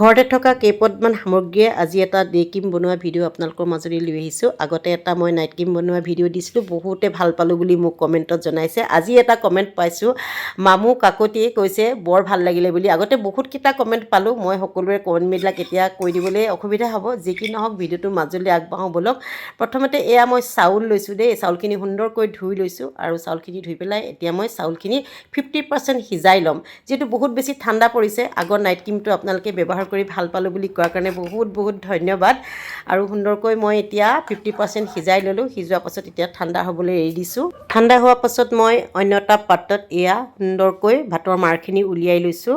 ঘৰতে থকা কেইপদমান সামগ্ৰীয়ে আজি এটা ডে ক্ৰীম বনোৱা ভিডিঅ' আপোনালোকৰ মাজলৈ লৈ আহিছোঁ। আগতে এটা মই নাইট ক্ৰীম বনোৱা ভিডিঅ' দিছিলোঁ, বহুতে ভাল পালোঁ বুলি মোক কমেণ্টত জনাইছে। আজি এটা কমেণ্ট পাইছোঁ, মামু কাকতিয়ে কৈছে বৰ ভাল লাগিলে বুলি। আগতে বহুতকেইটা কমেণ্ট পালোঁ, মই সকলোৰে কমেণ্টবিলাক এতিয়া কৈ দিবলৈ অসুবিধা হ'ব। যি কি নহওক ভিডিঅ'টো মাজলৈ আগবাঢ়ো ব'লক। প্ৰথমতে এয়া মই চাউল লৈছোঁ দেই, চাউলখিনি সুন্দৰকৈ ধুই লৈছোঁ আৰু চাউলখিনি ধুই পেলাই এতিয়া মই চাউলখিনি 50% সিজাই ল'ম। যিহেতু বহুত বেছি ঠাণ্ডা পৰিছে, আগৰ নাইট ক্ৰীমটো আপোনালোকে ব্যৱহাৰ কৰি ভাল পালোঁ বুলি কোৱাৰ কাৰণে বহুত বহুত ধন্যবাদ। আৰু সুন্দৰকৈ মই এতিয়া 50% সিজাই ল'লোঁ। সিজোৱাৰ পাছত এতিয়া ঠাণ্ডা হ'বলৈ এৰি দিছোঁ। ঠাণ্ডা হোৱাৰ পাছত মই অন্য এটা পাত্ৰত এয়া সুন্দৰকৈ ভাতৰ মাৰখিনি উলিয়াই লৈছোঁ।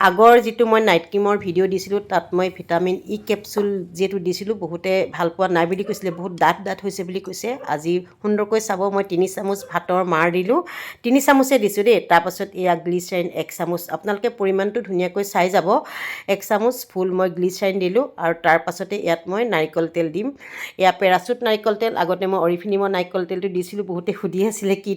আগৰ যিটো মই নাইট ক্ৰীমৰ ভিডিঅ' দিছিলোঁ তাত মই ভিটামিন ই কেপচুল যিহেতু দিছিলোঁ, বহুতে ভাল পোৱা নাই বুলি কৈছিলে, বহুত ডাঠ হৈছে বুলি কৈছে। আজি সুন্দৰকৈ চাব, মই 3 চামুচ ভাতৰ মাৰ দিলোঁ, 3 চামুচে দিছোঁ দেই। তাৰপাছত এয়া গ্লিচাৰিন 1 চামুচ, আপোনালোকে পৰিমাণটো ধুনীয়াকৈ চাই যাব। 1 চামুচ ফুল মই গ্লিচাৰিন দিলোঁ আৰু তাৰ পাছতে ইয়াত মই নাৰিকল তেল দিম। এয়া পেৰাচুট নাৰিকল তেল, আগতে মই অৰিফিনিমৰ নাৰিকল তেলটো দিছিলোঁ, বহুতে সুধি আছিলে কি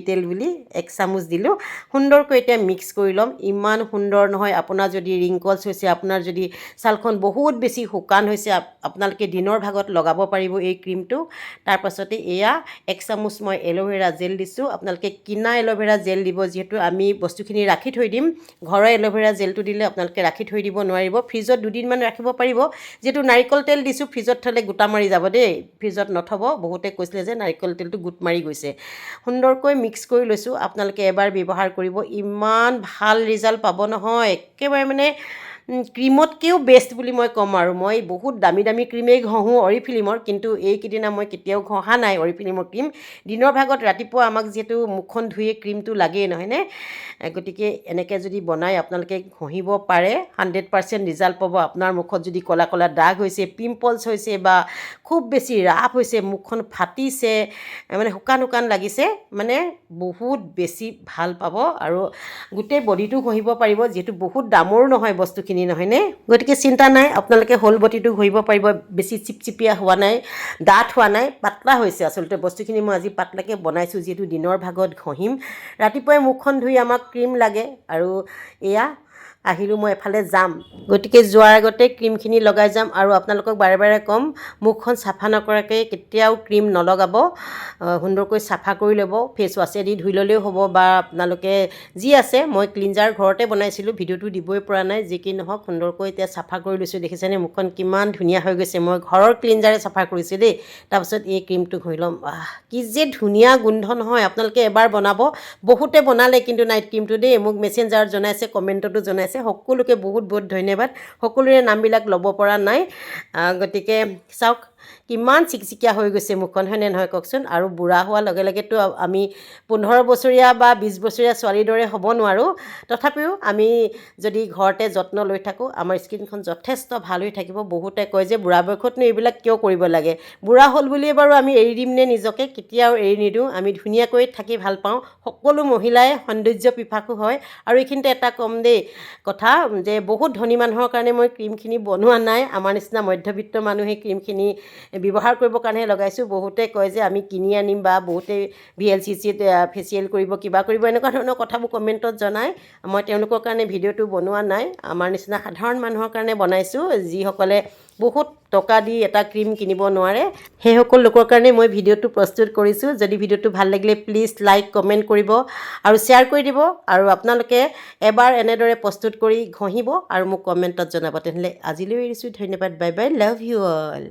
তেল বুলি। 1 চামুচ দিলোঁ। সুন্দৰকৈ এতিয়া মিক্স কৰি ল'ম। ইমান সুন্দৰ নহয়, আপোনাৰ যদি ৰিংকলছ হৈছে, আপোনাৰ যদি ছালখন বহুত বেছি শুকান হৈছে, আপোনালোকে দিনৰ ভাগত লগাব পাৰিব এই ক্ৰীমটো। তাৰপাছতে এয়া 1 চামুচ মই এল'ভেৰা জেল দিছোঁ। আপোনালোকে কিনা এল'ভেৰা জেল দিব, যিহেতু আমি বস্তুখিনি ৰাখি থৈ দিম। ঘৰৰ এল'ভেৰা জেলটো দিলে আপোনালোকে ৰাখি থৈ দিব নোৱাৰিব, ফ্ৰিজত 2 দিনমান ৰাখিব পাৰিব। যিহেতু নাৰিকল তেল দিছোঁ, ফ্ৰিজত থ'লে গোটা মাৰি যাব দেই, ফ্ৰিজত নথ'ব। বহুতে কৈছিলে যে নাৰিকল তেলটো গোট মাৰি গৈছে। সুন্দৰকৈ মিক্স কৰি লৈছোঁ। আপোনালোকে এবাৰ ব্যৱহাৰ কৰিব, ইমান ভাল ৰিজাল্ট পাব নহয়, একেবাৰে মানে ক্ৰীমতকৈও বেষ্ট বুলি মই ক'ম। আৰু মই বহুত দামী ক্ৰীমেই ঘঁহোঁ অৰিফিলিমৰ, কিন্তু এইকেইদিনা মই কেতিয়াও ঘঁহা নাই অৰিফিলিমৰ ক্ৰীম। দিনৰ ভাগত ৰাতিপুৱা আমাক যিহেতু মুখখন ধুয়ে ক্ৰীমটো লাগেই নহয়নে, গতিকে এনেকৈ যদি বনাই আপোনালোকে ঘঁহিব পাৰে, 100% ৰিজাল্ট পাব। আপোনাৰ মুখত যদি ক'লা ক'লা দাগ হৈছে, পিম্পলছ হৈছে বা খুব বেছি ৰাফ হৈছে, মুখখন ফাটিছে, মানে শুকান লাগিছে, মানে বহুত বেছি ভাল পাব। আৰু গোটেই বডিটো ঘঁহিব পাৰিব, যিহেতু বহুত দামৰো নহয় বস্তুখিনি নহয়নে, গতিকে চিন্তা নাই, আপোনালোকে হোল বডিটো ঘঁহিব পাৰিব। বেছি চিপচিপীয়া হোৱা নাই, ডাঠ হোৱা নাই, পাতলা হৈছে আচলতে বস্তুখিনি। মই আজি পাতলাকৈ বনাইছোঁ, যিহেতু দিনৰ ভাগত ঘঁহিম। ৰাতিপুৱাই মুখখন ধুই আমাক ক্ৰীম লাগে। আৰু এয়া আহিলোঁ, মই এফালে যাম, গতিকে যোৱাৰ আগতে ক্ৰীমখিনি লগাই যাম। আৰু আপোনালোকক বাৰে ক'ম, মুখখন চাফা নকৰাকৈ কেতিয়াও ক্ৰীম নলগাব। সুন্দৰকৈ চাফা কৰি ল'ব, ফেচ ৱাছেদি ধুই ল'লেও হ'ব, বা আপোনালোকে যি আছে, মই ক্লিনজাৰ ঘৰতে বনাইছিলোঁ, ভিডিঅ'টো দিবই পৰা নাই। যি কি নহওক সুন্দৰকৈ এতিয়া চাফা কৰি লৈছোঁ। দেখিছেনে মুখখন কিমান ধুনীয়া হৈ গৈছে, মই ঘৰৰ ক্লিনজাৰে চাফা কৰিছোঁ দেই। তাৰপাছত এই ক্ৰীমটো ঘঁহি ল'ম। কি যে ধুনীয়া গোন্ধ নহয়, আপোনালোকে এবাৰ বনাব। বহুতে বনালে কিন্তু নাইট ক্ৰীমটো দেই, মোক মেছেঞ্জাৰত জনাইছে, কমেণ্টতো জনাইছে। সকলোকে বহুত ধন্যবাদ। সকলোৰে নামবিলাক ল'ব পৰা নাই, গতিকে চাওক কিমান চিকচিকীয়া হৈ গৈছে মুখখন, হয়নে নহয় কওকচোন। আৰু বুঢ়া হোৱাৰ লগে লগেতো আমি 15 বছৰীয়া বা 20 বছৰীয়া ছোৱালীৰ দৰে হ'ব নোৱাৰোঁ। তথাপিও আমি যদি ঘৰতে যত্ন লৈ থাকোঁ, আমাৰ স্কিনখন যথেষ্ট ভাল হৈ থাকিব। বহুতে কয় যে বুঢ়া বয়সতনো এইবিলাক কিয় কৰিব লাগে, বুঢ়া হ'ল বুলিয়ে বাৰু আমি এৰি দিম নে নিজকে, কেতিয়াও এৰি নিদিওঁ। আমি ধুনীয়াকৈ থাকি ভাল পাওঁ। সকলো মহিলাই সৌন্দৰ্য পিপাসু হয়। আৰু এইখিনিতে এটা কম দেই কথা, যে বহুত ধনী মানুহৰ কাৰণে মই ক্ৰীমখিনি বনোৱা নাই। আমাৰ নিচিনা মধ্যবিত্ত মানুহে ক্ৰীমখিনি ব্যৱহাৰ কৰিবৰ কাৰণেহে লগাইছোঁ। বহুতে কয় যে আমি কিনি আনিম, বা বহুতে VLCCত ফেচিয়েল কৰিব, কিবা কৰিব, এনেকুৱা ধৰণৰ কথাবোৰ কমেণ্টত জনায়। মই তেওঁলোকৰ কাৰণে ভিডিঅ'টো বনোৱা নাই, আমাৰ নিচিনা সাধাৰণ মানুহৰ কাৰণে বনাইছোঁ, যিসকলে বহুত টকা দি এটা ক্ৰীম কিনিব নোৱাৰে। সেইসকল লোকৰ কাৰণে মই ভিডিঅ'টো প্ৰস্তুত কৰিছোঁ। যদি ভিডিঅ'টো ভাল লাগিলে প্লিজ লাইক কমেণ্ট কৰিব আৰু শ্বেয়াৰ কৰি দিব। আৰু আপোনালোকে এবাৰ এনেদৰে প্ৰস্তুত কৰি ঘঁহিব আৰু মোক কমেণ্টত জনাব। তেনেহ'লে আজিলৈ এৰিছোঁ, ধন্যবাদ, bye bye, love you all.